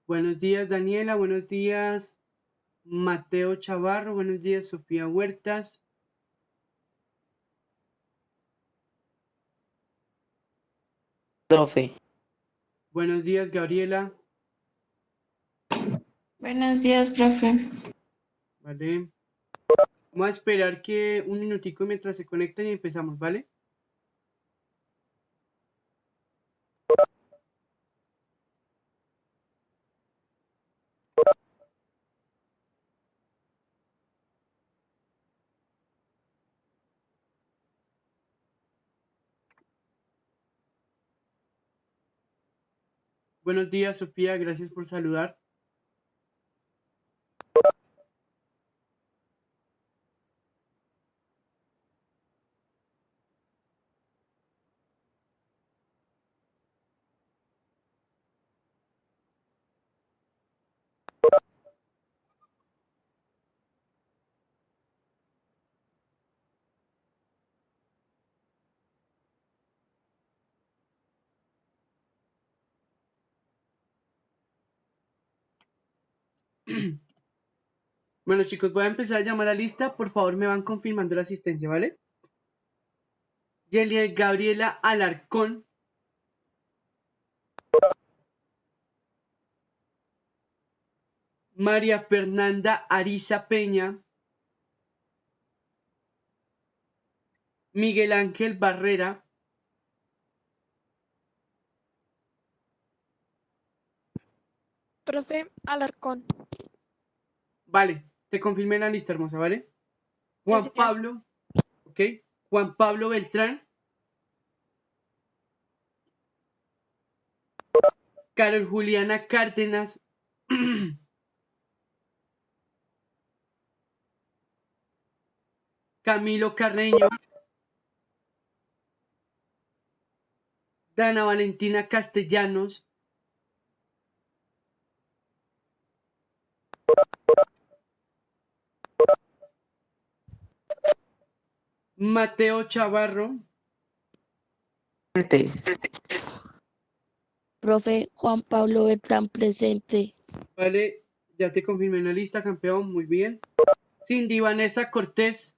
Buenos días, Daniela. Buenos días, Mateo Chavarro. Buenos días, Sofía Huertas. Profe, Buenos días, Gabriela. Buenos días, profe. Vale. Vamos a esperar que un minutico mientras se conecten y empezamos, ¿vale? Buenos días, Sofía. Gracias por saludar. Bueno, chicos, voy a empezar a llamar a la lista. Por favor, me van confirmando la asistencia, ¿vale? Yelia Gabriela Alarcón. María Fernanda Ariza Peña. Miguel Ángel Barrera. Profe Alarcón. Vale, te confirmé la lista, hermosa, ¿vale? Juan Gracias. Pablo, ¿ok? Juan Pablo Beltrán. Carol Juliana Cárdenas. Camilo Carreño. Dana Valentina Castellanos. Mateo Chavarro. presente. Profe Juan Pablo Beltrán presente. Vale, ya te confirmé en la lista, campeón, muy bien. Cindy Vanessa Cortés.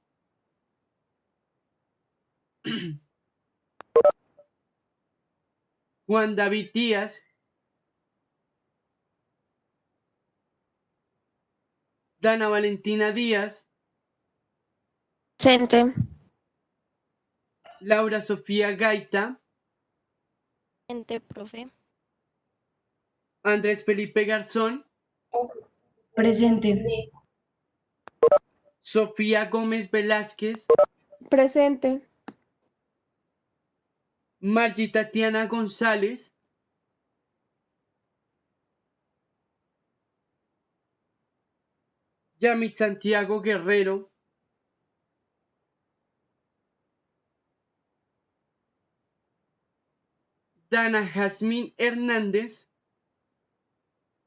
Juan David Díaz. Dana Valentina Díaz. Presente. Laura Sofía Gaita. Presente, profe. Andrés Felipe Garzón. Presente. Sofía Gómez Velázquez. Presente. Margie Tatiana González. Yamit Santiago Guerrero. Dana Jazmín Hernández.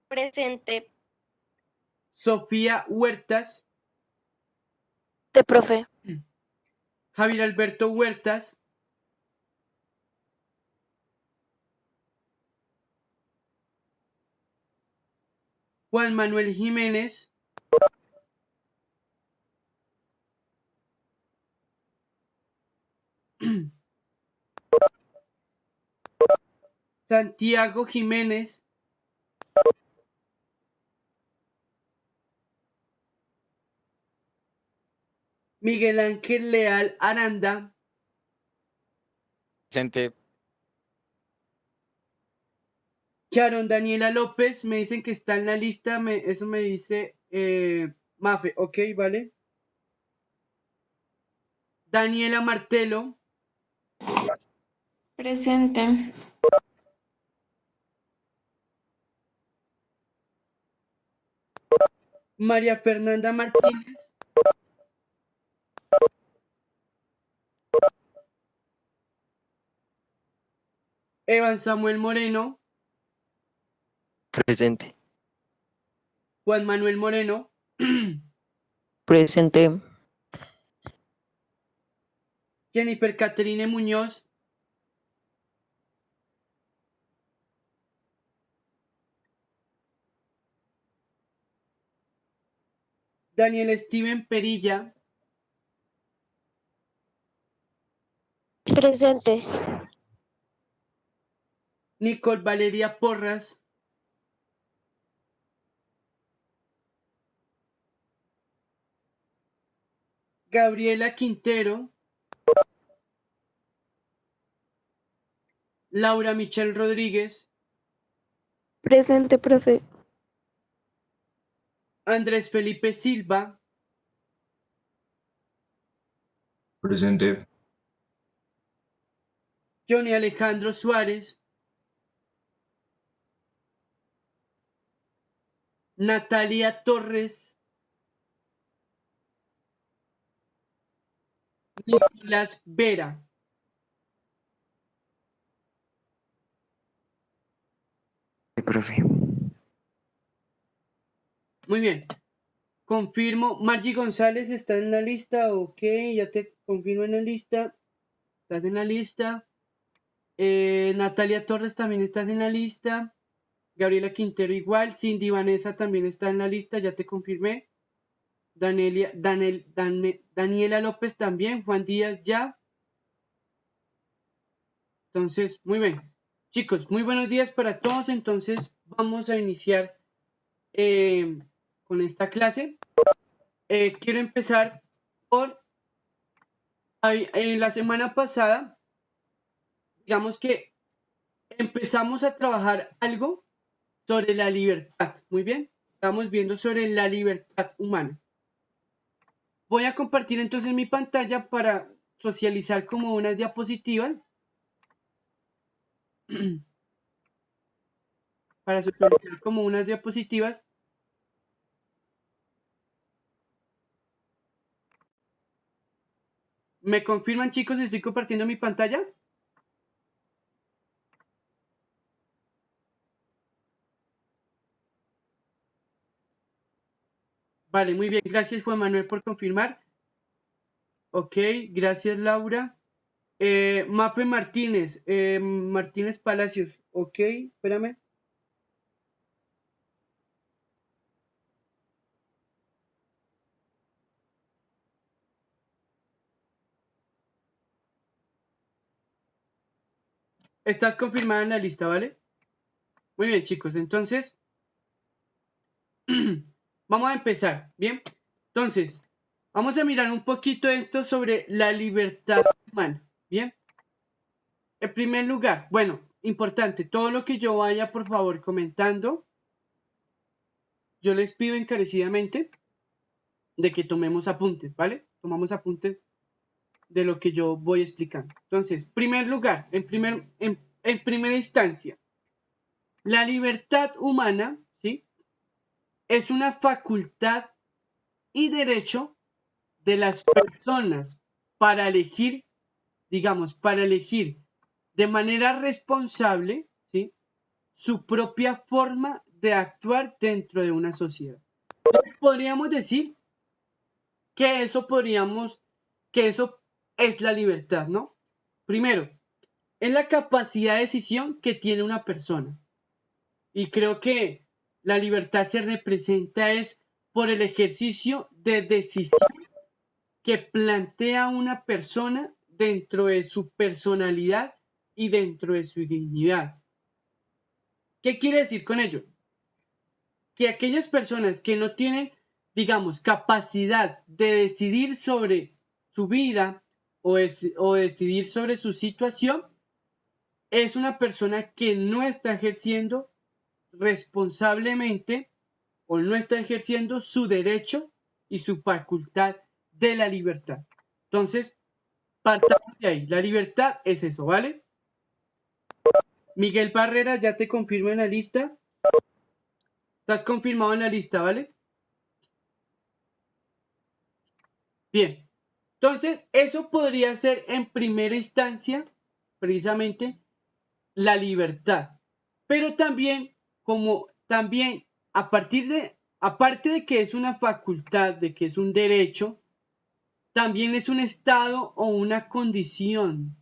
Presente. Sofía Huertas. De profe. Javier Alberto Huertas. Juan Manuel Jiménez. Santiago Jiménez. Miguel Ángel Leal Aranda. Presente. Sharon Daniela López. Me dicen que está en la lista. Eso me dice Mafe. Ok, vale. Daniela Martelo. Presente. María Fernanda Martínez. Evan Samuel Moreno. Presente. Juan Manuel Moreno. Presente. Jennifer Caterine Muñoz. Daniel Steven Perilla, Presente. Nicole Valeria Porras, Gabriela Quintero, Laura Michelle Rodríguez, Presente, profe. Andrés Felipe Silva, Presente. Johnny Alejandro Suárez, Natalia Torres, Nicolás Vera. Profe. Muy bien. Confirmo. Margie González está en la lista. Ok, ya te confirmo en la lista. Estás en la lista. Natalia Torres también estás en la lista. Gabriela Quintero igual. Cindy Vanessa también está en la lista. Ya te confirmé. Daniela López también. Juan Díaz ya. Entonces, muy bien. Chicos, muy buenos días para todos. Entonces, vamos a iniciar con esta clase. Quiero empezar por, en la semana pasada, digamos que empezamos a trabajar algo sobre la libertad. Muy bien, estamos viendo sobre la libertad humana. Voy a compartir entonces mi pantalla para socializar como unas diapositivas. Para socializar como unas diapositivas. ¿Me confirman, chicos, si estoy compartiendo mi pantalla? Vale, muy bien. Gracias, Juan Manuel, por confirmar. Ok, gracias, Laura. Mape Martínez, Martínez Palacios. Ok, espérame. Estás confirmada en la lista, ¿vale? Muy bien, chicos. Entonces, vamos a empezar, ¿bien? Entonces, vamos a mirar un poquito esto sobre la libertad humana, ¿bien? En primer lugar, bueno, importante, todo lo que yo vaya, por favor, comentando, yo les pido encarecidamente de que tomemos apuntes, ¿vale? Tomamos apuntes de lo que yo voy explicando. Entonces, primer lugar, en primera instancia, la libertad humana, ¿sí? Es una facultad y derecho de las personas para elegir, digamos, para elegir de manera responsable, ¿sí? Su propia forma de actuar dentro de una sociedad. Entonces, podríamos decir que eso es la libertad, ¿no? Primero, es la capacidad de decisión que tiene una persona. Y creo que la libertad se representa es por el ejercicio de decisión que plantea una persona dentro de su personalidad y dentro de su dignidad. ¿Qué quiere decir con ello? Que aquellas personas que no tienen, digamos, capacidad de decidir sobre su vida o decidir sobre su situación, es una persona que no está ejerciendo responsablemente o no está ejerciendo su derecho y su facultad de la libertad. Entonces, partamos de ahí. La libertad es eso, ¿vale? Miguel Barrera, ya te confirmo en la lista. Estás confirmado en la lista, ¿vale? Bien. Entonces, eso podría ser en primera instancia, precisamente, la libertad. Pero también, aparte de que es una facultad, de que es un derecho, también es un estado o una condición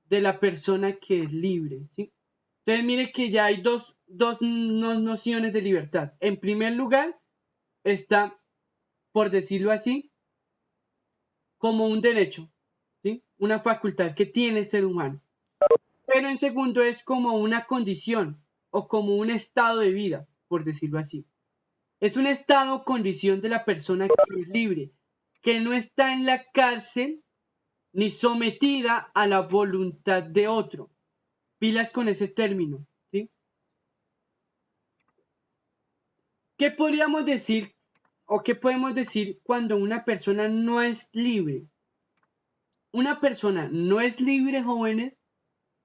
de la persona que es libre, ¿sí? Entonces, mire que ya hay dos nociones de libertad. En primer lugar, está por decirlo así, como un derecho, ¿sí? Una facultad que tiene el ser humano. Pero en segundo es como una condición o como un estado de vida, por decirlo así. Es un estado o condición de la persona que es libre, que no está en la cárcel ni sometida a la voluntad de otro. Pilas con ese término, ¿sí? ¿Qué podríamos decir o qué podemos decir cuando una persona no es libre? Una persona no es libre, jóvenes,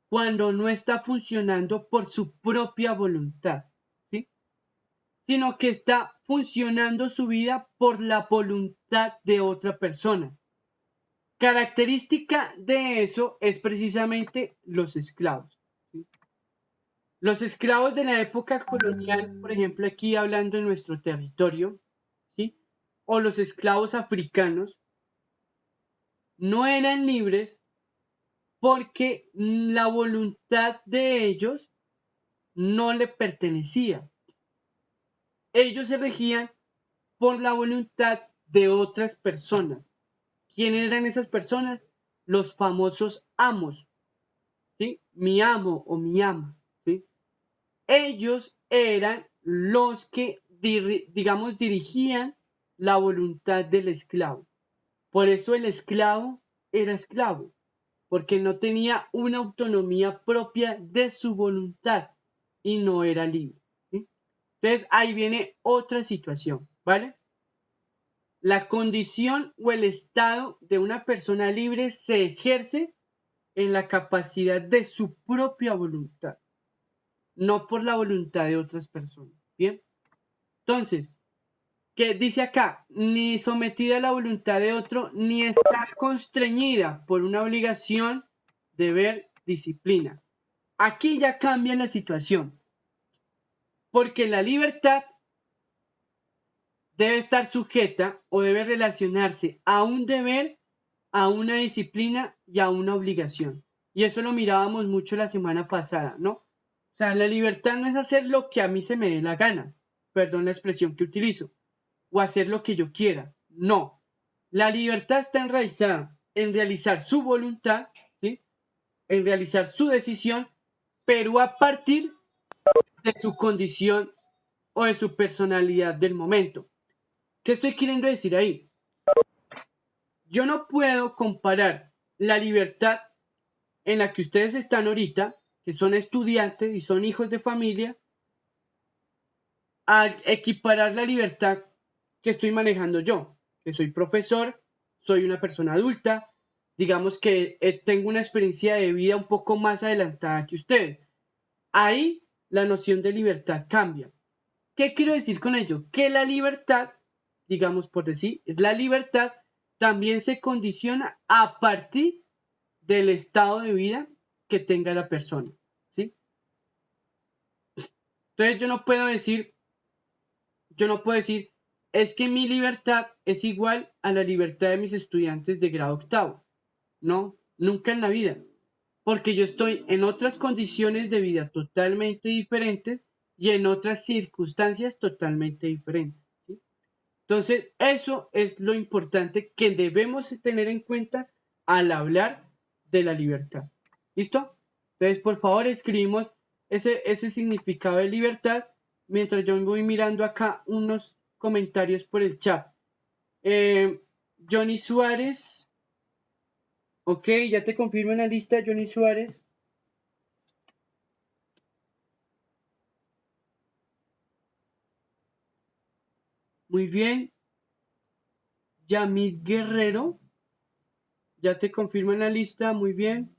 cuando no está funcionando por su propia voluntad, ¿sí? Sino que está funcionando su vida por la voluntad de otra persona. Característica de eso es precisamente los esclavos, ¿sí? Los esclavos de la época colonial, por ejemplo, aquí hablando en nuestro territorio, ¿sí? O los esclavos africanos, no eran libres porque la voluntad de ellos no le pertenecía. Ellos se regían por la voluntad de otras personas. ¿Quiénes eran esas personas? Los famosos amos, ¿sí? Mi amo o mi ama, ¿sí? Ellos eran los que, digamos, dirigían la voluntad del esclavo. Por eso el esclavo era esclavo, porque no tenía una autonomía propia de su voluntad y no era libre, ¿sí? Entonces ahí viene otra situación, ¿vale? La condición o el estado de una persona libre se ejerce en la capacidad de su propia voluntad, no por la voluntad de otras personas. Bien, entonces, ¿qué dice acá? Ni sometida a la voluntad de otro, ni está constreñida por una obligación, deber, disciplina. Aquí ya cambia la situación, porque la libertad debe estar sujeta o debe relacionarse a un deber, a una disciplina y a una obligación. Y eso lo mirábamos mucho la semana pasada, ¿no? O sea, la libertad no es hacer lo que a mí se me dé la gana, perdón la expresión que utilizo, o hacer lo que yo quiera. No. La libertad está enraizada en realizar su voluntad, ¿sí? En realizar su decisión, pero a partir de su condición o de su personalidad del momento. ¿Qué estoy queriendo decir ahí? Yo no puedo comparar la libertad en la que ustedes están ahorita, que son estudiantes y son hijos de familia, a equiparar la libertad que estoy manejando yo, que soy profesor, soy una persona adulta, digamos que tengo una experiencia de vida un poco más adelantada que ustedes. Ahí la noción de libertad cambia. ¿Qué quiero decir con ello? Que la libertad, digamos por decir, la libertad también se condiciona a partir del estado de vida que tenga la persona, ¿sí? Entonces yo no puedo decir, es que mi libertad es igual a la libertad de mis estudiantes de grado octavo. No, nunca en la vida, porque yo estoy en otras condiciones de vida totalmente diferentes y en otras circunstancias totalmente diferentes, ¿sí? Entonces, eso es lo importante que debemos tener en cuenta al hablar de la libertad. ¿Listo? Entonces, por favor, escribimos ese significado de libertad mientras yo voy mirando acá unos comentarios por el chat. Johnny Suárez. Ok, ya te confirmo en la lista, Johnny Suárez. Muy bien. Yamid Guerrero. Ya te confirmo en la lista, muy bien.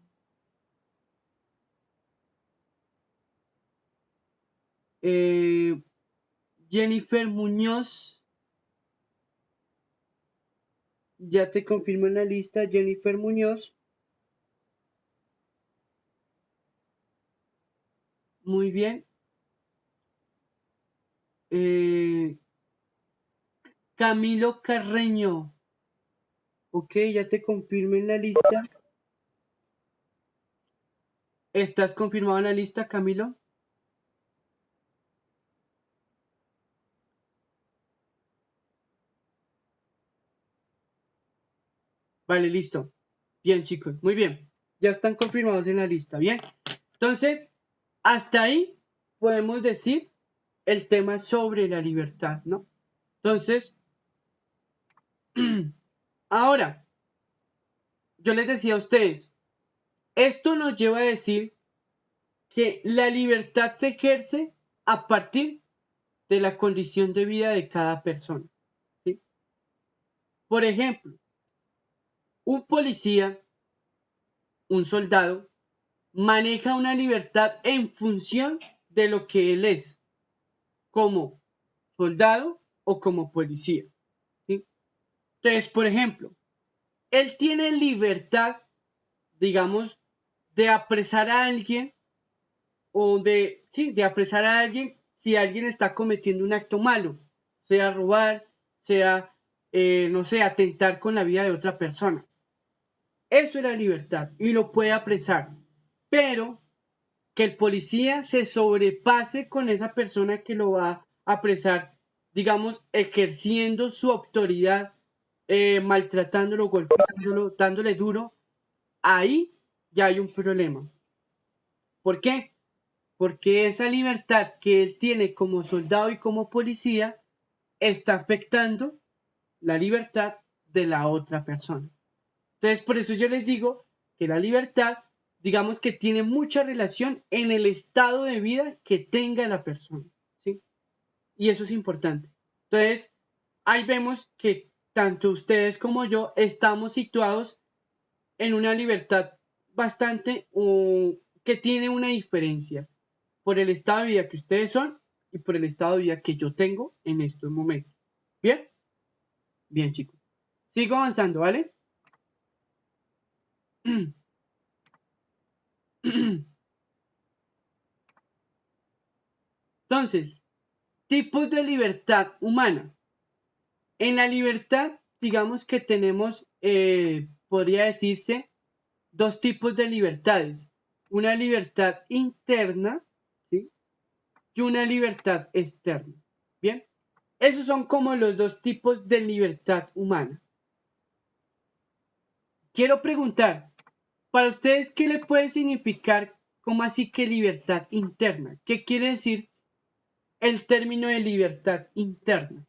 Jennifer Muñoz. Ya te confirmo en la lista, Jennifer Muñoz. Muy bien. Camilo Carreño. Ok, ya te confirmo en la lista. ¿Estás confirmado en la lista, Camilo? Vale, listo. Bien, chicos, muy bien. Ya están confirmados en la lista, bien. Entonces, hasta ahí podemos decir el tema sobre la libertad, ¿no? Entonces, ahora, yo les decía a ustedes, esto nos lleva a decir que la libertad se ejerce a partir de la condición de vida de cada persona, ¿sí? Por ejemplo, un policía, un soldado, maneja una libertad en función de lo que él es, como soldado o como policía, ¿sí? Entonces, por ejemplo, él tiene libertad, digamos, de apresar a alguien o de apresar a alguien si alguien está cometiendo un acto malo, sea robar, sea, no sé, atentar con la vida de otra persona. Eso es la libertad y lo puede apresar, pero que el policía se sobrepase con esa persona que lo va a apresar, digamos, ejerciendo su autoridad, maltratándolo, golpeándolo, dándole duro, ahí ya hay un problema. ¿Por qué? Porque esa libertad que él tiene como soldado y como policía está afectando la libertad de la otra persona. Entonces, por eso yo les digo que la libertad, digamos que tiene mucha relación en el estado de vida que tenga la persona, ¿sí? Y eso es importante. Entonces, ahí vemos que tanto ustedes como yo estamos situados en una libertad bastante que tiene una diferencia por el estado de vida que ustedes son y por el estado de vida que yo tengo en estos momentos. ¿Bien? Bien, chicos. Sigo avanzando, ¿vale? Entonces, tipos de libertad humana. En la libertad, digamos que tenemos, podría decirse, dos tipos de libertades. Una libertad interna, ¿sí? Y una libertad externa. Bien, esos son como los dos tipos de libertad humana. Quiero preguntar, para ustedes, ¿qué le puede significar, cómo así que libertad interna? ¿Qué quiere decir el término de libertad interna?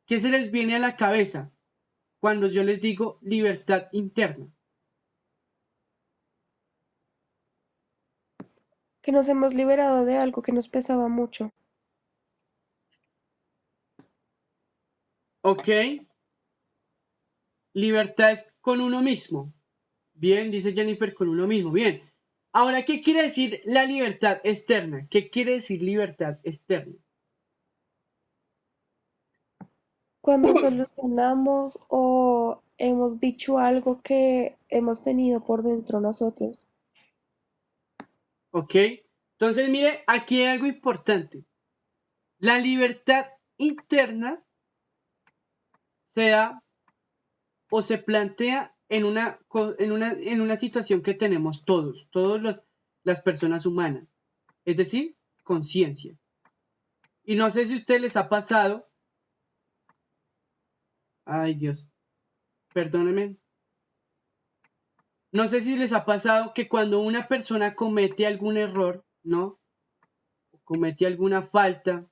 ¿Qué se les viene a la cabeza cuando yo les digo libertad interna? Que nos hemos liberado de algo que nos pesaba mucho. ¿Ok? Libertad es con uno mismo. Bien, dice Jennifer, con uno mismo. Bien. Ahora, ¿qué quiere decir la libertad externa? ¿Qué quiere decir libertad externa? Cuando solucionamos o hemos dicho algo que hemos tenido por dentro nosotros. ¿Ok? Entonces, mire, aquí hay algo importante. La libertad interna se da o se plantea en una situación que tenemos todas las personas humanas, es decir, conciencia. Y no sé si a ustedes les ha pasado, ay Dios, perdónenme, no sé si les ha pasado que cuando una persona comete algún error, ¿no? Comete alguna falta,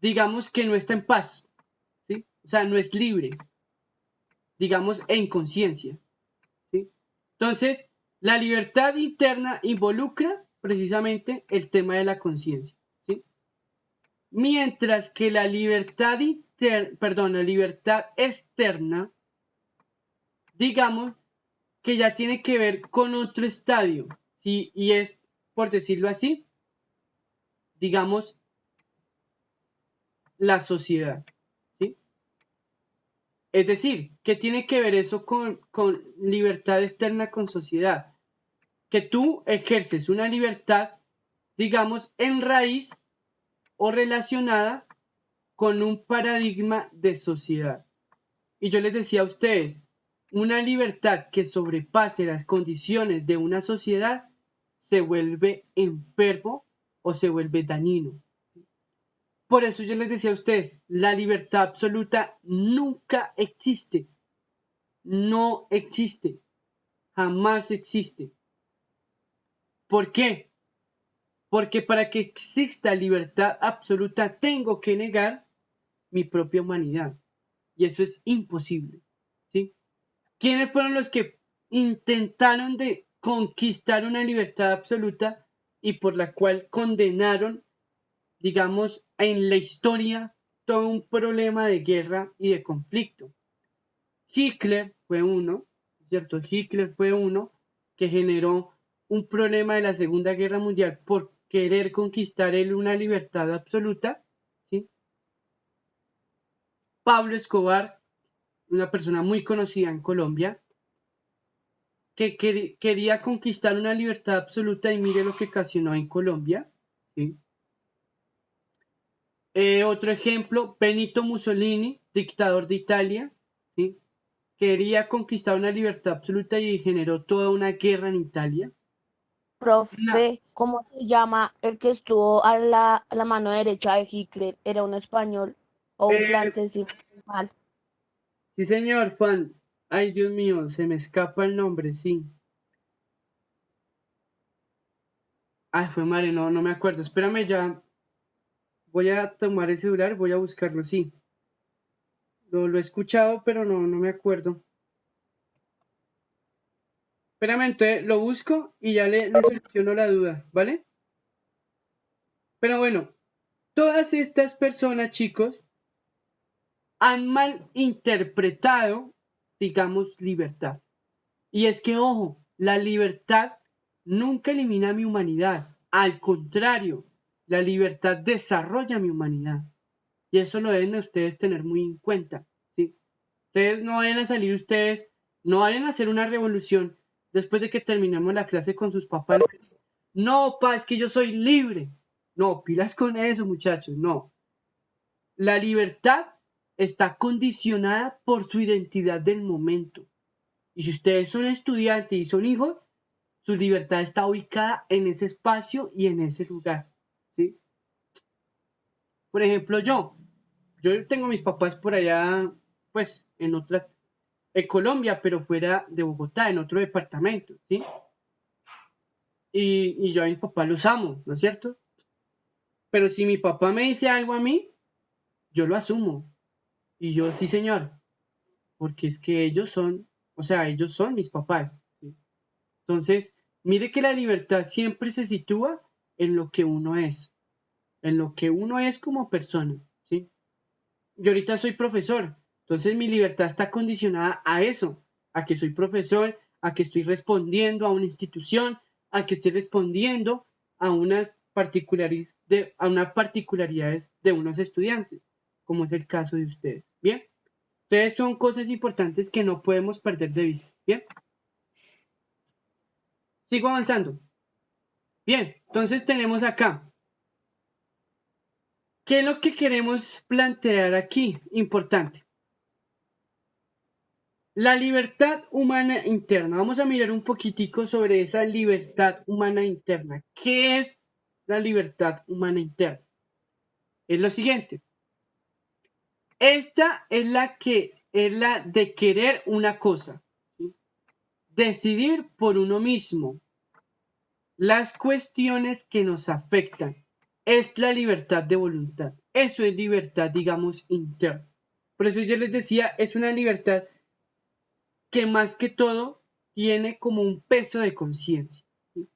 digamos que no está en paz, ¿sí? O sea, no es libre, digamos, en conciencia, ¿sí? Entonces, la libertad interna involucra precisamente el tema de la conciencia, ¿sí? Mientras que la libertad la libertad externa, digamos que ya tiene que ver con otro estadio, ¿sí? Y es, por decirlo así, digamos, la sociedad, ¿sí? Es decir, ¿qué tiene que ver eso con libertad externa con sociedad? Que tú ejerces una libertad, digamos, en raíz o relacionada con un paradigma de sociedad. Y yo les decía a ustedes, una libertad que sobrepase las condiciones de una sociedad se vuelve enfermo o se vuelve dañino. Por eso yo les decía a ustedes, la libertad absoluta nunca existe. No existe. Jamás existe. ¿Por qué? Porque para que exista libertad absoluta tengo que negar mi propia humanidad. Y eso es imposible. ¿Sí? ¿Quiénes fueron los que intentaron de conquistar una libertad absoluta y por la cual condenaron, digamos, en la historia todo un problema de guerra y de conflicto? Hitler fue uno, ¿cierto? Hitler fue uno que generó un problema de la Segunda Guerra Mundial por querer conquistar él una libertad absoluta, ¿sí? Pablo Escobar, una persona muy conocida en Colombia, que quería conquistar una libertad absoluta y mire lo que ocasionó en Colombia, ¿sí? Otro ejemplo, Benito Mussolini, dictador de Italia, ¿sí? Quería conquistar una libertad absoluta y generó toda una guerra en Italia. Profe, ¿cómo se llama el que estuvo a la mano derecha de Hitler? ¿Era un español o un Eh, francés? Si no estoy mal. sí, señor Juan. Ay, Dios mío, se me escapa el nombre, sí. Ay, fue madre, no me acuerdo. Espérame, ya voy a tomar el celular, voy a buscarlo, sí. Lo he escuchado, pero no me acuerdo. Espérame, entonces lo busco y ya le soluciono la duda, ¿vale? Pero bueno, todas estas personas, chicos, han malinterpretado, digamos, libertad. Y es que, ojo, la libertad nunca elimina mi humanidad. Al contrario, la libertad desarrolla mi humanidad. Y eso lo deben de ustedes tener muy en cuenta, ¿sí? Ustedes no vayan a salir ustedes, no vayan a hacer una revolución después de que terminemos la clase con sus papás. No, pa, es que yo soy libre. No, pilas con eso, muchachos, no. La libertad está condicionada por su identidad del momento. Y si ustedes son estudiantes y son hijos, su libertad está ubicada en ese espacio y en ese lugar, ¿sí? Por ejemplo, yo tengo mis papás por allá, pues, en Colombia, pero fuera de Bogotá, en otro departamento, ¿sí? Y yo a mis papás los amo, ¿no es cierto? Pero si mi papá me dice algo a mí, yo lo asumo. Y yo, sí, señor, porque es que ellos son, o sea, ellos son mis papás, ¿sí? Entonces, mire que la libertad siempre se sitúa en lo que uno es, en lo que uno es como persona, ¿sí? Yo ahorita soy profesor, entonces mi libertad está condicionada a eso, a que soy profesor, a que estoy respondiendo a una institución, a que estoy respondiendo a unas particularidades de unos estudiantes, como es el caso de ustedes. Bien, entonces son cosas importantes que no podemos perder de vista. Bien, sigo avanzando. Bien, entonces tenemos acá. ¿Qué es lo que queremos plantear aquí? Importante. La libertad humana interna. Vamos a mirar un poquitico sobre esa libertad humana interna. ¿Qué es la libertad humana interna? Es lo siguiente. Esta es la de querer una cosa, ¿sí? Decidir por uno mismo las cuestiones que nos afectan. Es la libertad de voluntad. Eso es libertad, digamos, interna. Por eso yo les decía, es una libertad que más que todo tiene como un peso de conciencia, ¿sí?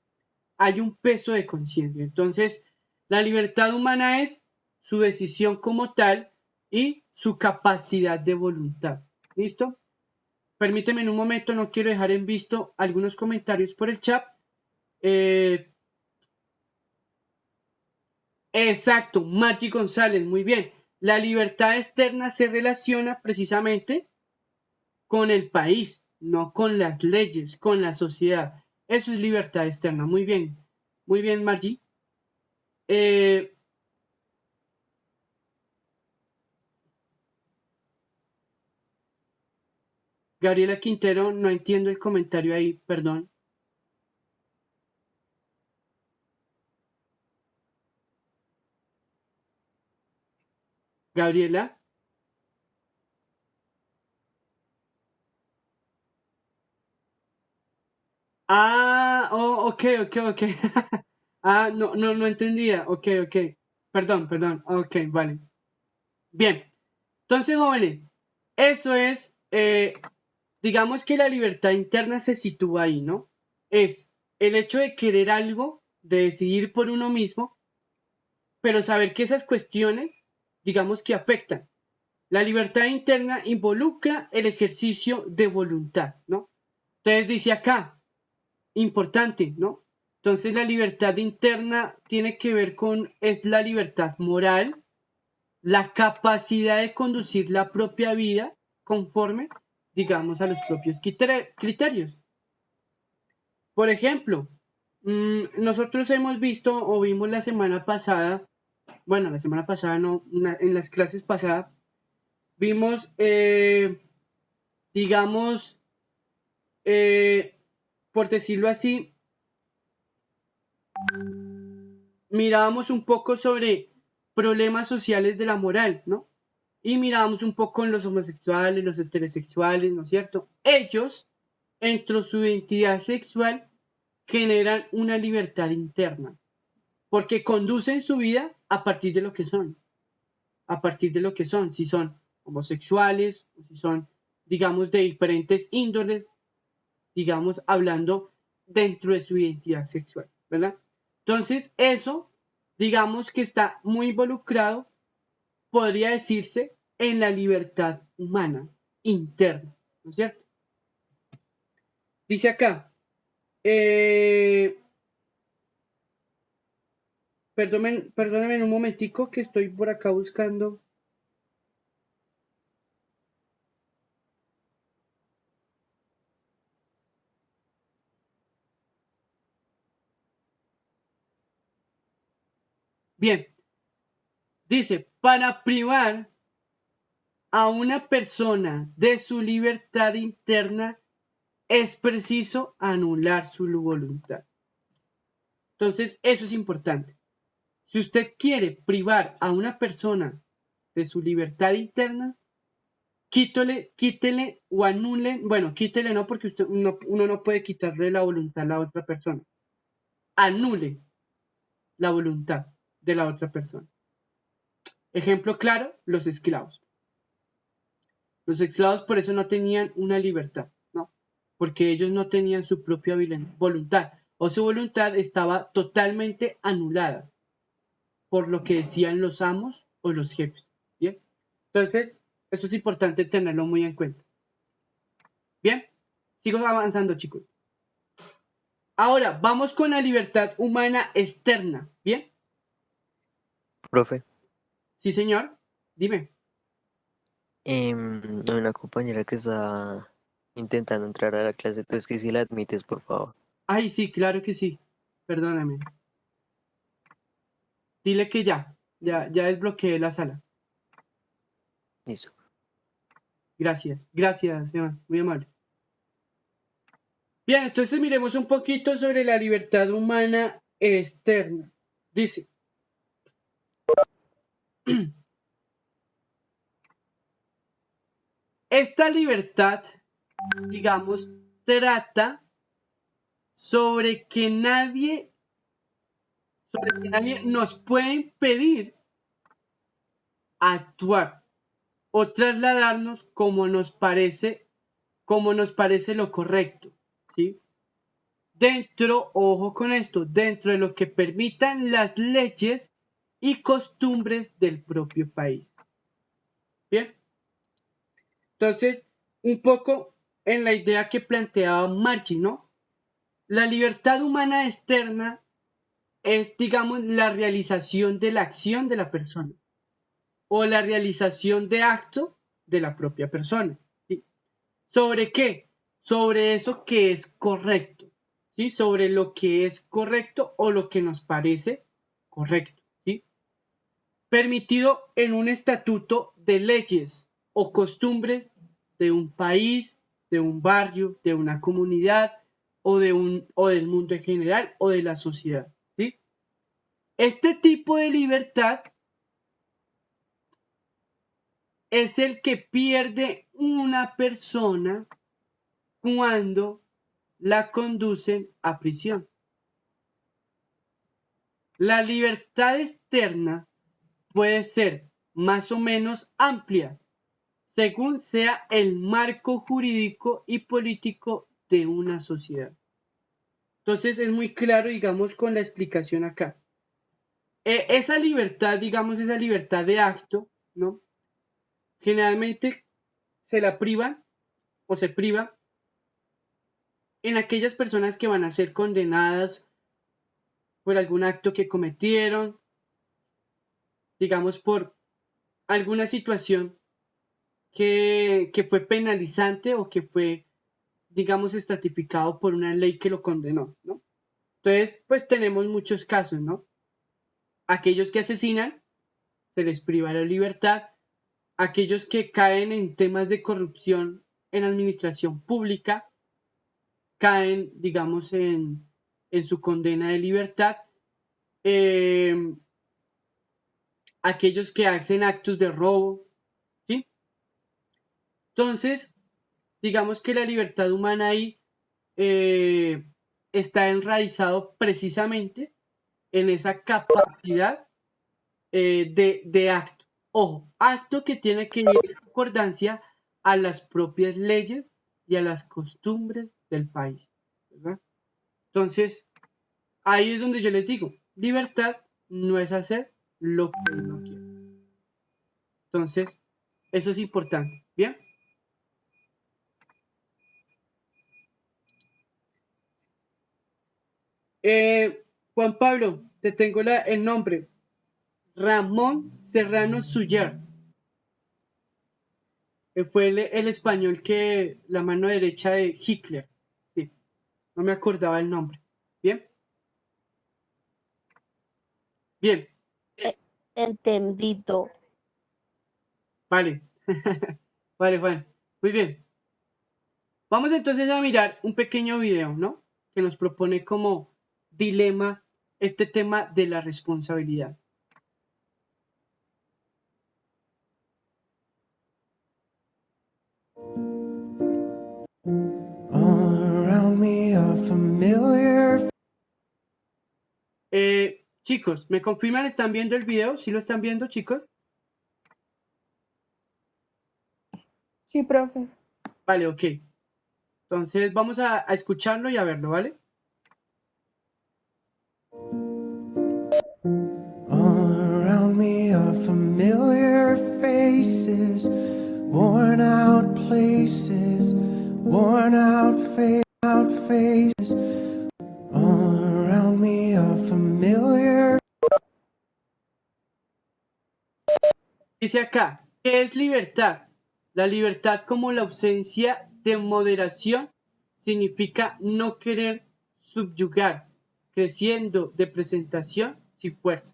Hay un peso de conciencia. Entonces, la libertad humana es su decisión como tal y su capacidad de voluntad. ¿Listo? Permíteme en un momento, no quiero dejar en visto algunos comentarios por el chat. Exacto, Margie González, muy bien. La libertad externa se relaciona precisamente con el país, no con las leyes, con la sociedad. Eso es libertad externa. Muy bien, Margie. Eh, Gabriela Quintero, no entiendo el comentario ahí, perdón. Gabriela. Ok. No entendía. Ok. Perdón. Ok, vale. Bien. Entonces, jóvenes, eso es, digamos que la libertad interna se sitúa ahí, ¿no? Es el hecho de querer algo, de decidir por uno mismo, pero saber que esas cuestiones, digamos que afectan. La libertad interna involucra el ejercicio de voluntad, ¿no? Entonces dice acá, importante, ¿no? Entonces la libertad interna tiene que ver con, es la libertad moral, la capacidad de conducir la propia vida conforme, digamos, a los propios criterios. Por ejemplo, nosotros hemos visto o vimos la semana pasada, bueno, la semana pasada no, en las clases pasadas, vimos, digamos, por decirlo así, mirábamos un poco sobre problemas sociales de la moral, ¿no? Y mirábamos un poco en los homosexuales, los heterosexuales, ¿no es cierto? Ellos, entre su identidad sexual, generan una libertad interna, porque conducen su vida a partir de lo que son, si son homosexuales, o si son, digamos, de diferentes índoles, digamos, hablando dentro de su identidad sexual, ¿verdad? Entonces, eso, digamos que está muy involucrado, podría decirse, en la libertad humana interna, ¿no es cierto? Dice acá, perdónenme un momentico que estoy por acá buscando. Bien, dice, para privar a una persona de su libertad interna es preciso anular su voluntad. Entonces, eso es importante. Si usted quiere privar a una persona de su libertad interna, quítele o anule, bueno, quítele no porque uno no puede quitarle la voluntad a la otra persona. Anule la voluntad de la otra persona. Ejemplo claro, los esclavos. Los esclavos por eso no tenían una libertad, ¿no? Porque ellos no tenían su propia voluntad o su voluntad estaba totalmente anulada por lo que decían los amos o los jefes. ¿Bien? Entonces, esto es importante tenerlo muy en cuenta. Bien, sigo avanzando, chicos. Ahora, vamos con la libertad humana externa. ¿Bien? Profe, Sí, señor. Dime. hay una compañera que está intentando entrar a la clase, entonces que si la admites, por favor. Ay, sí, claro que sí. Perdóname. Dile que ya desbloqueé la sala. Listo. Gracias, señor. Muy amable. Bien, entonces miremos un poquito sobre la libertad humana externa. Dice, esta libertad, digamos, trata sobre que nadie nos puede impedir actuar o trasladarnos como nos parece lo correcto, ¿sí? Dentro, ojo con esto, dentro de lo que permitan las leyes y costumbres del propio país. Bien, entonces, un poco en la idea que planteaba Marchi, ¿no? La libertad humana externa es, digamos, la realización de la acción de la persona o la realización de acto de la propia persona. ¿Sí? ¿Sobre qué? Sobre eso que es correcto, ¿sí? Sobre lo que es correcto o lo que nos parece correcto, ¿sí? Permitido en un estatuto de leyes o costumbres de un país, de un barrio, de una comunidad o del mundo en general o de la sociedad, ¿sí? Este tipo de libertad es el que pierde una persona cuando la conducen a prisión. La libertad externa puede ser más o menos amplia según sea el marco jurídico y político de una sociedad. Entonces es muy claro, digamos, con la explicación acá. Esa libertad, digamos, esa libertad de acto, ¿no? Generalmente se la privan o se priva en aquellas personas que van a ser condenadas por algún acto que cometieron, digamos, por alguna situación que fue penalizante o que fue, digamos, estratificado por una ley que lo condenó, ¿no? Entonces, pues tenemos muchos casos, ¿no? Aquellos que asesinan, se les priva la libertad. Aquellos que caen en temas de corrupción en administración pública, caen, digamos, en su condena de libertad. Aquellos que hacen actos de robo, ¿sí? Entonces, digamos que la libertad humana ahí está enraizado precisamente en esa capacidad de acto. Ojo, acto que tiene que ir en concordancia a las propias leyes y a las costumbres del país, ¿verdad? Entonces, ahí es donde yo les digo, libertad no es hacer lo que uno quiere. Entonces, eso es importante, ¿bien? Juan Pablo, te tengo el nombre. Ramón Serrano Suller. Fue el español que, la mano derecha de Hitler. Sí, no me acordaba el nombre. ¿Bien? Bien, Entendido. vale. Vale, Juan. Muy bien. Vamos entonces a mirar un pequeño video, ¿no? Que nos propone como dilema este tema de la responsabilidad. All around me are familiar. Chicos, ¿me confirman? ¿Están viendo el video? ¿Sí lo están viendo, chicos? Sí, profe. Vale, ok. Entonces vamos a escucharlo y a verlo, ¿vale? All around me are familiar faces, worn out places, worn out faces. All around me are familiar. Dice acá, ¿qué es libertad? La libertad como la ausencia de moderación significa no querer subyugar, creciendo de presentación sin fuerza.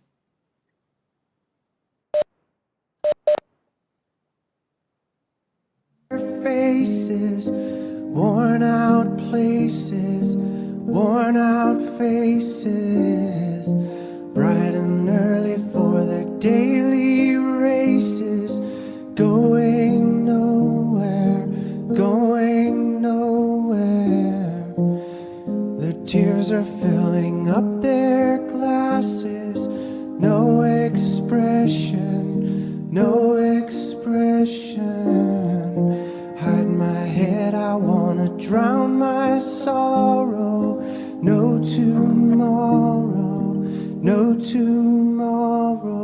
Faces, worn out places, worn out faces, bright and early for their daily races, going nowhere, going nowhere. Their tears are filling up their glasses, no expression, no expression. Hide my head, I wanna drown my sorrow. No tomorrow, no tomorrow.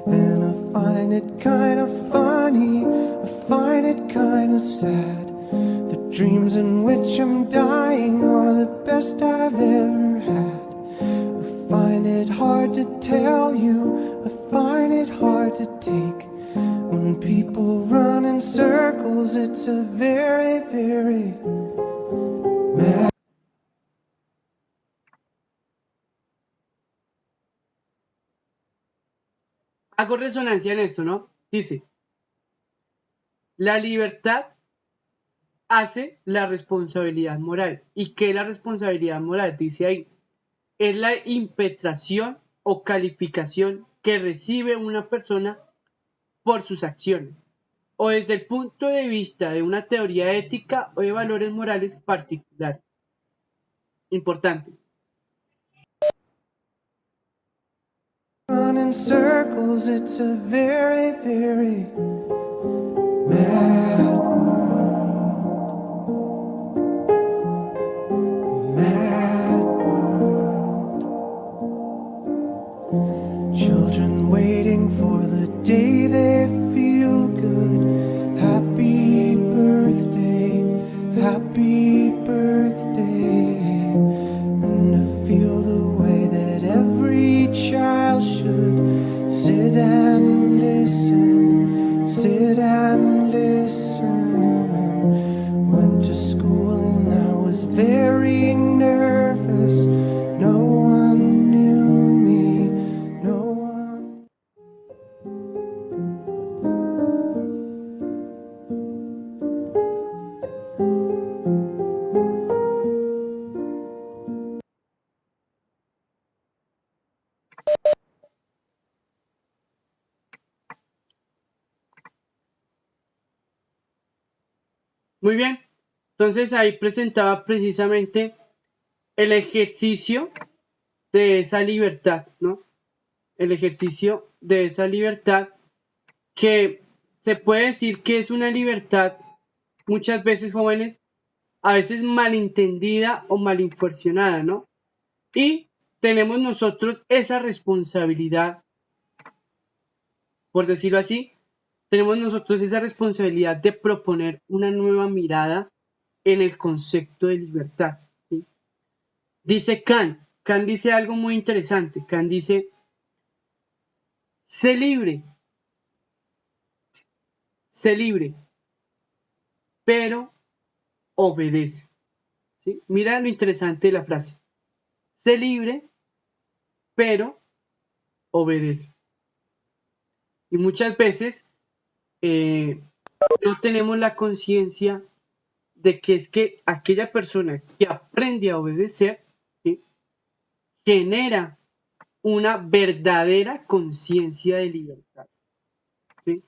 And I find it kind of funny, I find it kind of sad. The dreams in which I'm dying are the best I've ever had. I find it hard to tell you, I find it hard to take. When people run in circles, it's a very, very mad. Hago resonancia en esto, ¿no? Dice, la libertad hace la responsabilidad moral. ¿Y qué es la responsabilidad moral? Dice ahí, es la impetración o calificación que recibe una persona por sus acciones, o desde el punto de vista de una teoría ética o de valores morales particulares. Importante. Run in circles, it's a very, very mad world. Mad world. Children waiting for the day they feel good. Happy birthday, happy birthday. And to feel the way that every child should sit and listen, sit and listen. Went to school and I was very nervous. No one knew me, no one. Muy bien. Entonces ahí presentaba precisamente el ejercicio de esa libertad, ¿no? El ejercicio de esa libertad que se puede decir que es una libertad muchas veces, jóvenes, a veces malentendida o malintencionada, ¿no? Y tenemos nosotros esa responsabilidad, por decirlo así, tenemos nosotros esa responsabilidad de proponer una nueva mirada en el concepto de libertad, ¿sí? Dice Kant dice algo muy interesante. Kant dice, sé libre, pero obedece, ¿sí? Mira lo interesante de la frase. Sé libre, pero obedece. Y muchas veces no tenemos la conciencia de que es que aquella persona que aprende a obedecer, ¿sí?, genera una verdadera conciencia de libertad, ¿sí?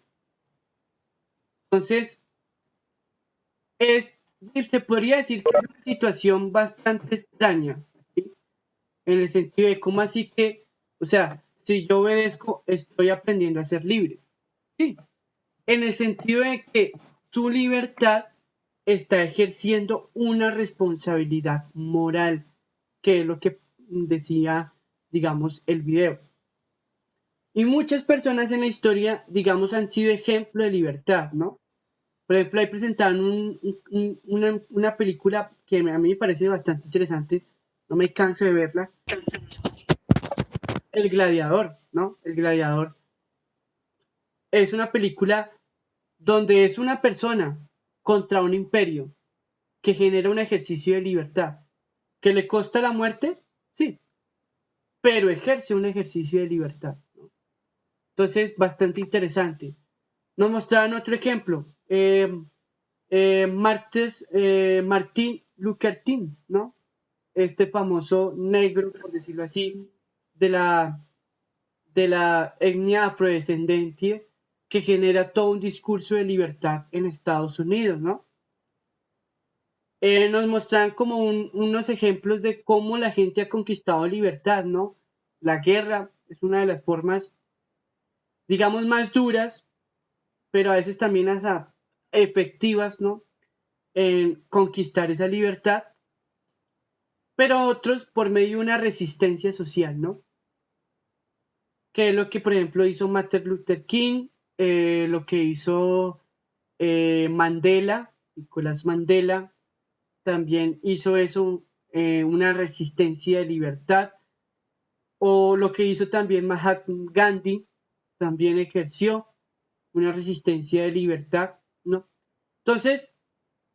Entonces, se podría decir que es una situación bastante extraña, ¿sí? En el sentido de cómo así que, o sea, si yo obedezco, estoy aprendiendo a ser libre, ¿sí? En el sentido de que su libertad está ejerciendo una responsabilidad moral, que es lo que decía, digamos, el video. Y muchas personas en la historia, digamos, han sido ejemplo de libertad, ¿no? Por ejemplo, ahí presentaron una película que a mí me parece bastante interesante, no me canso de verla. El Gladiador, ¿no? El Gladiador es una película donde es una persona contra un imperio que genera un ejercicio de libertad. ¿Que le costa la muerte? Sí, pero ejerce un ejercicio de libertad, ¿no? Entonces, bastante interesante. Nos mostraron otro ejemplo. Martin Luther King, ¿no? Este famoso negro, por decirlo así, de la etnia afrodescendiente, que genera todo un discurso de libertad en Estados Unidos, ¿no? Nos muestran como unos ejemplos de cómo la gente ha conquistado libertad, ¿no? La guerra es una de las formas, digamos, más duras, pero a veces también hasta efectivas, ¿no?, en conquistar esa libertad, pero otros por medio de una resistencia social, ¿no? Que es lo que, por ejemplo, hizo Martin Luther King, lo que hizo Mandela, Nicolás Mandela, también hizo eso, una resistencia de libertad, o lo que hizo también Mahatma Gandhi, también ejerció una resistencia de libertad, ¿no? Entonces,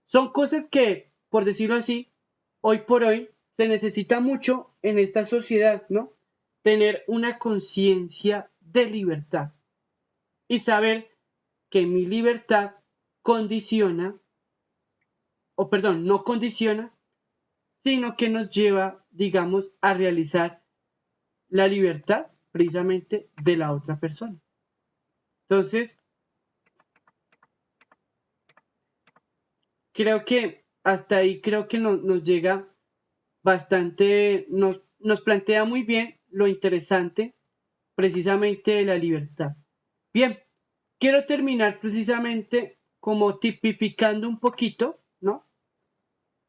son cosas que, por decirlo así, hoy por hoy se necesita mucho en esta sociedad, ¿no? Tener una conciencia de libertad y saber que mi libertad condiciona, o perdón, no condiciona, sino que nos lleva, digamos, a realizar la libertad precisamente de la otra persona. Entonces, creo que hasta ahí creo que nos llega bastante, nos plantea muy bien lo interesante precisamente de la libertad. Bien, quiero terminar precisamente como tipificando un poquito, ¿no?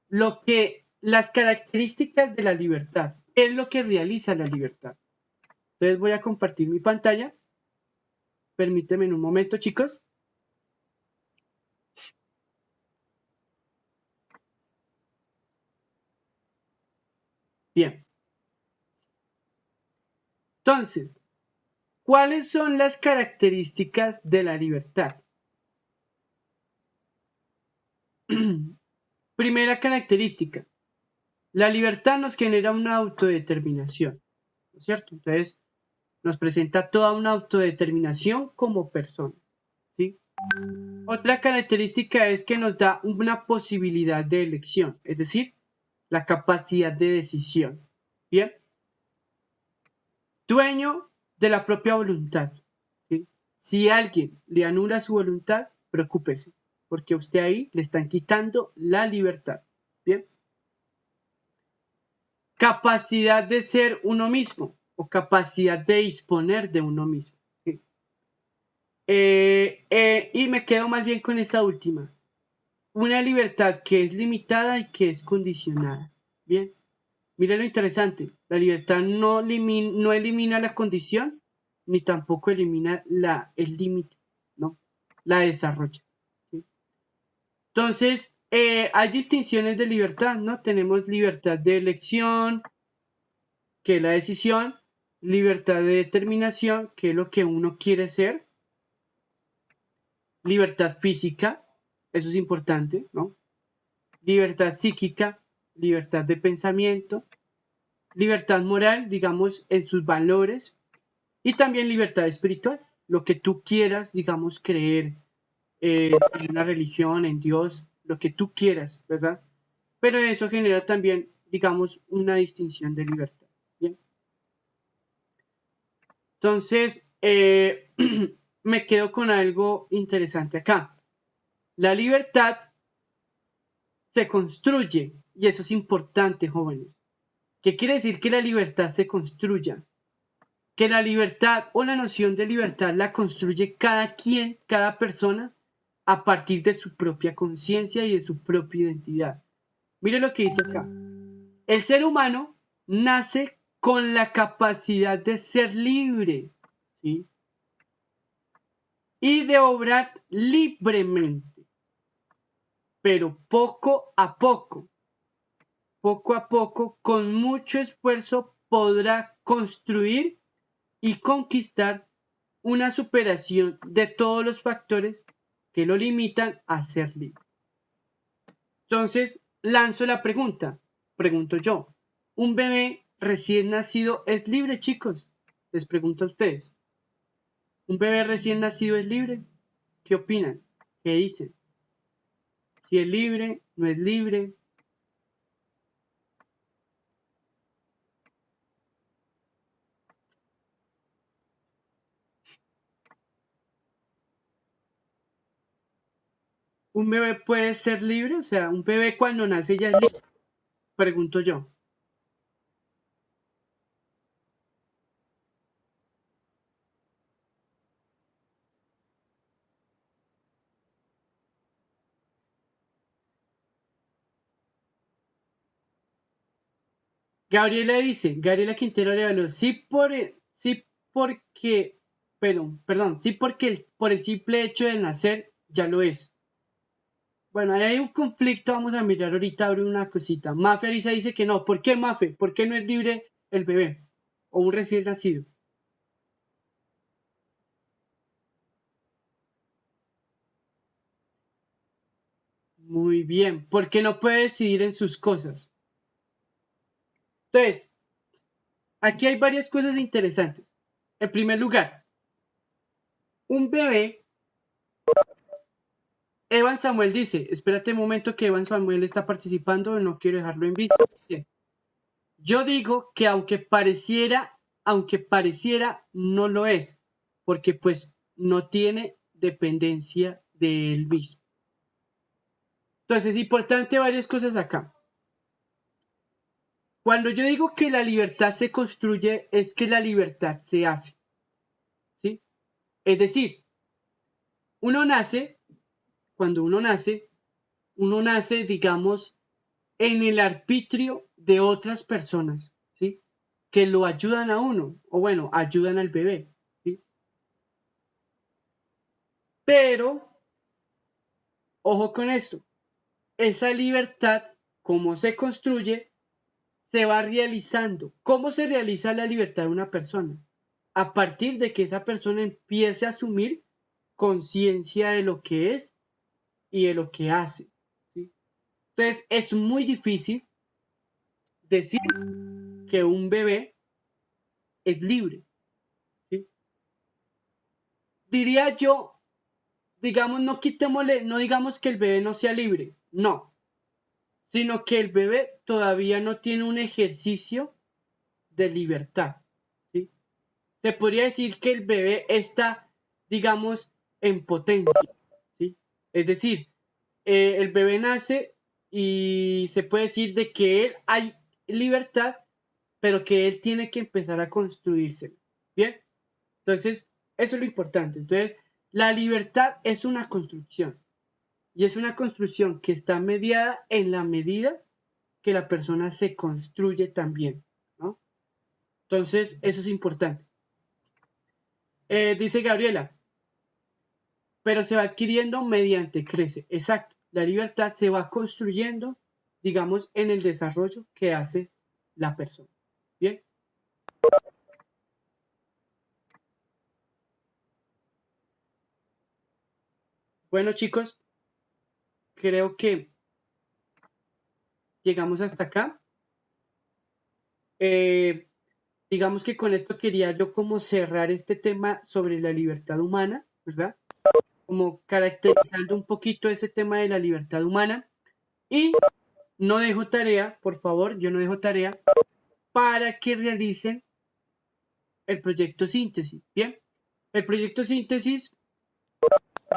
Las características de la libertad. ¿Qué es lo que realiza la libertad? Entonces voy a compartir mi pantalla. Permíteme un momento, chicos. Bien. Entonces, ¿cuáles son las características de la libertad? Primera característica. La libertad nos genera una autodeterminación, ¿no es cierto? Entonces, nos presenta toda una autodeterminación como persona, ¿sí? Otra característica es que nos da una posibilidad de elección, es decir, la capacidad de decisión, ¿bien? Dueño de la propia voluntad, ¿sí? Si alguien le anula su voluntad, preocúpese, porque a usted ahí le están quitando la libertad, ¿bien? Capacidad de ser uno mismo o capacidad de disponer de uno mismo, ¿sí? Y me quedo más bien con esta última. Una libertad que es limitada y que es condicionada, ¿bien? Mira lo interesante, la libertad no elimina la condición, ni tampoco elimina el límite, ¿no? La desarrolla, ¿sí? Entonces, hay distinciones de libertad, ¿no? Tenemos libertad de elección, que es la decisión, libertad de determinación, que es lo que uno quiere ser, libertad física, eso es importante, ¿no? Libertad psíquica, libertad de pensamiento, libertad moral, digamos, en sus valores, y también libertad espiritual, lo que tú quieras, digamos, creer en una religión, en Dios, lo que tú quieras, ¿verdad? Pero eso genera también, digamos, una distinción de libertad. ¿Bien? Entonces, me quedo con algo interesante acá. La libertad se construye, y eso es importante, jóvenes. ¿Qué quiere decir que la libertad se construya? Que la libertad o la noción de libertad la construye cada quien, cada persona, a partir de su propia conciencia y de su propia identidad. Mire lo que dice acá. El ser humano nace con la capacidad de ser libre, ¿sí? Y de obrar libremente, pero poco a poco, con mucho esfuerzo, podrá construir y conquistar una superación de todos los factores que lo limitan a ser libre. Entonces, lanzo la pregunta, pregunto yo, ¿un bebé recién nacido es libre, chicos? Les pregunto a ustedes. ¿Un bebé recién nacido es libre? ¿Qué opinan? ¿Qué dicen? ¿Si es libre? ¿No es libre? ¿Un bebé puede ser libre? O sea, ¿un bebé cuando nace ya es libre? Pregunto yo. Gabriela Quintero Arevalo, sí porque, sí porque por el simple hecho de nacer ya lo es. Bueno, ahí hay un conflicto, vamos a mirar ahorita, abre una cosita. Mafe Arisa dice que no. ¿Por qué, Mafe? ¿Por qué no es libre el bebé? O un recién nacido. Muy bien, porque no puede decidir en sus cosas. Entonces, aquí hay varias cosas interesantes. En primer lugar, un bebé, Evan Samuel dice, espérate un momento que Evan Samuel está participando, no quiero dejarlo en vista. Dice, yo digo que aunque pareciera, no lo es, porque pues no tiene dependencia de él mismo. Entonces, importante varias cosas acá. Cuando yo digo que la libertad se construye, es que la libertad se hace, ¿sí? Es decir, cuando uno nace, digamos, en el arbitrio de otras personas, ¿sí? Que lo ayudan a uno, o bueno, ayudan al bebé, ¿sí? Pero, ojo con esto, esa libertad, ¿cómo se construye? Se va realizando. ¿Cómo se realiza la libertad de una persona? A partir de que esa persona empiece a asumir conciencia de lo que es y de lo que hace, ¿sí? Entonces, es muy difícil decir que un bebé es libre, ¿sí? Diría yo, digamos, no quitémosle, no digamos que el bebé no sea libre, no, sino que el bebé todavía no tiene un ejercicio de libertad, ¿sí? Se podría decir que el bebé está, digamos, en potencia, ¿sí? Es decir, el bebé nace y se puede decir de que él hay libertad, pero que él tiene que empezar a construirse, ¿bien? Entonces, eso es lo importante. Entonces, la libertad es una construcción y es una construcción que está mediada en la medida que la persona se construye también, ¿no? Entonces, eso es importante. Dice Gabriela, pero se va adquiriendo mediante crece. Exacto. La libertad se va construyendo, digamos, en el desarrollo que hace la persona. Bien. Bueno, chicos, creo que llegamos hasta acá. Digamos que con esto quería yo como cerrar este tema sobre la libertad humana, ¿verdad? Como caracterizando un poquito ese tema de la libertad humana. Y no dejo tarea, por favor, yo no dejo tarea para que realicen el proyecto síntesis. Bien, el proyecto síntesis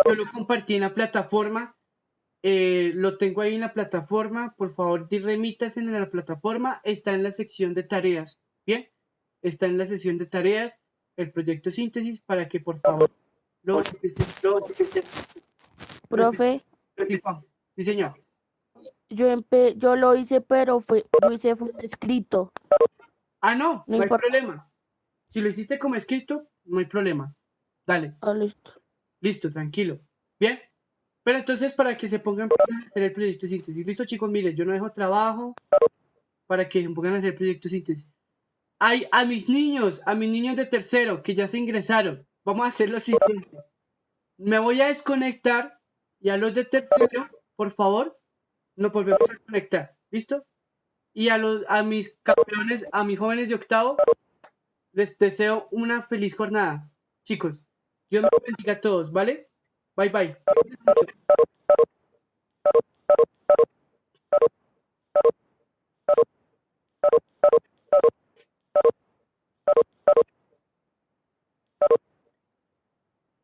yo lo compartí en la plataforma, lo tengo ahí en la plataforma, por favor remítanse en la plataforma, está en la sección de tareas. Bien, está en la sección de tareas el proyecto síntesis para que por favor lo Profe, sí, señor. yo lo hice, pero fue un escrito. Ah, no, No no hay importa. problema. Si lo hiciste como escrito, no hay problema. Dale, Ah, listo. listo, tranquilo. Bien. Pero entonces, para que se pongan a hacer el proyecto de síntesis. Listo, chicos, miren, yo no dejo trabajo para que se pongan a hacer el proyecto de síntesis. A mis niños de tercero que ya se ingresaron, vamos a hacer lo siguiente. Me voy a desconectar y a los de tercero, por favor, nos volvemos a conectar. ¿Listo? Y a mis campeones, a mis jóvenes de octavo, les deseo una feliz jornada. Chicos, Dios me bendiga a todos, ¿vale? Bye, bye.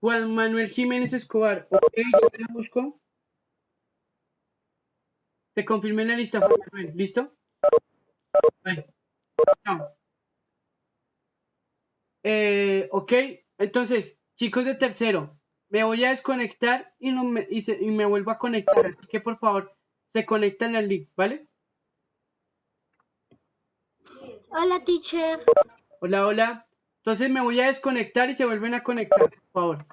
Juan Manuel Jiménez Escobar. Ok, ya te busco. Te confirmé la lista, Juan Manuel. ¿Listo? Bye. Chao. Ok, entonces, chicos de tercero, me voy a desconectar y me vuelvo a conectar. Así que por favor, se conectan al link, ¿vale? Hola, teacher. Hola, hola. Entonces me voy a desconectar y se vuelven a conectar, por favor.